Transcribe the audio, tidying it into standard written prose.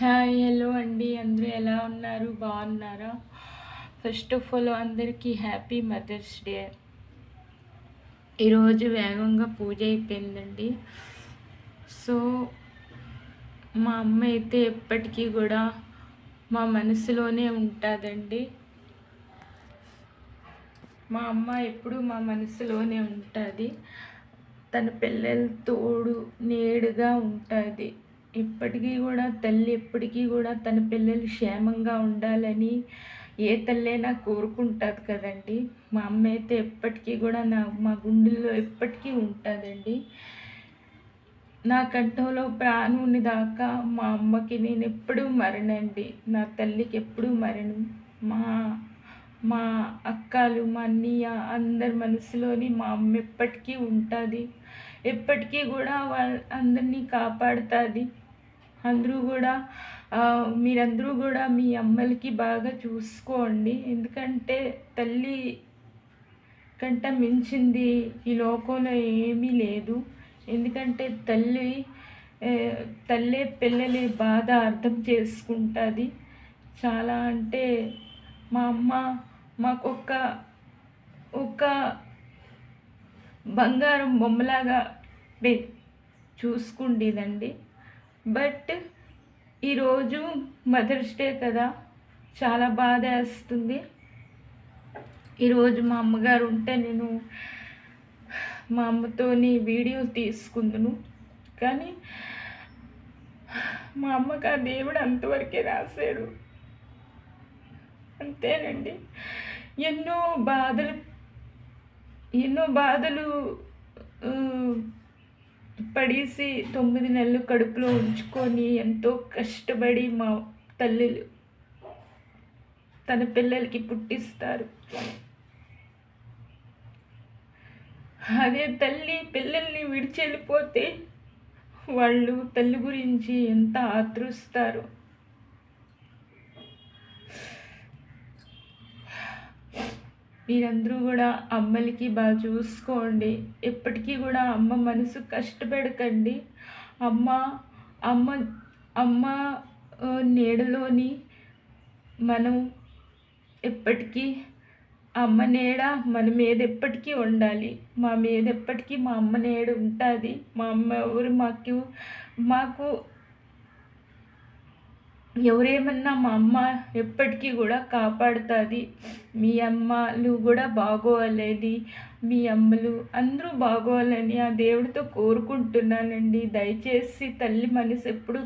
Hi hello అండి, అందరూ ఎలా ఉన్నారు? బాగున్నారా? ఫస్ట్ ఆఫ్ ఆల్ అందరికీ హ్యాపీ మదర్స్ డే. ఈరోజు వేగంగా పూజ అయిపోయిందండి. సో మా అమ్మ అయితే ఎప్పటికీ కూడా మా మనసులోనే ఉంటుందండి. మా అమ్మ ఎప్పుడు మా మనసులోనే ఉంటుంది. తన పిల్లల తోడు నీడుగా ఉంటుంది. ఇప్పటికీ కూడా తల్లి ఎప్పటికీ కూడా తన పిల్లలు క్షేమంగా ఉండాలని ఏ తల్లైనా కోరుకుంటుంది కదండి. మా అమ్మ అయితే ఎప్పటికీ కూడా మా గుండెల్లో ఎప్పటికీ ఉంటుందండి. నా కంఠంలో ప్రాణుని దాకా మా అమ్మకి నేను ఎప్పుడూ మరణండి. నా తల్లికి ఎప్పుడూ మరణం. మా మా అక్కలు, మా అన్నయ్య అందరి మనసులోని మా అమ్మ ఎప్పటికీ ఉంటుంది. ఎప్పటికీ కూడా అందరినీ కాపాడుతుంది. అందరూ కూడా మీరందరూ కూడా మీ అమ్మలకి బాగా చూసుకోండి. ఎందుకంటే తల్లి కంట మించింది ఈ లోకంలో ఏమీ లేదు. ఎందుకంటే తల్లే పిల్లలి బాధ అర్థం చేసుకుంటుంది. చాలా అంటే మా అమ్మ మాకు ఒక బంగారం బొమ్మలాగా చూసుకుండేదండి. బట్ ఈరోజు మదర్స్ డే కదా, చాలా బాధ వేస్తుంది. ఈరోజు మా అమ్మగారు ఉంటే నేను మా అమ్మతోని వీడియో తీసుకుందును. కానీ మా అమ్మకి ఆ దేవుడు అంతవరకే రాశాడు. అంతేనండి. ఎన్నో బాధలు పడేసి 9 నెలలు కడుపులో ఉంచుకొని ఎంతో కష్టపడి మా తల్లులు తన పిల్లలకి పుట్టిస్తారు. అదే తల్లి పిల్లల్ని విడిచెళ్ళిపోతే వాళ్ళు తల్లి గురించి ఎంత ఆతృస్తారు. మీరందరూ కూడా అమ్మలకి బాగా చూసుకోండి. ఎప్పటికీ కూడా అమ్మ మనసు కష్టపెడకండి. అమ్మ అమ్మ అమ్మ నీడలోని మనం ఎప్పటికీ అమ్మ నీడ మన మీద ఎప్పటికీ ఉండాలి. మా మీద ఎప్పటికీ మా అమ్మ నీడ ఉంటుంది. మా అమ్మ ఎవరు మాకు ఎవరేమన్నా మా అమ్మ ఎప్పటికీ కూడా కాపాడుతుంది. మీ అమ్మలు కూడా బాగోవాలని, మీ అమ్మలు అందరూ బాగోవాలని ఆ దేవుడితో కోరుకుంటున్నానండి. దయచేసి తల్లి మనసు ఎప్పుడు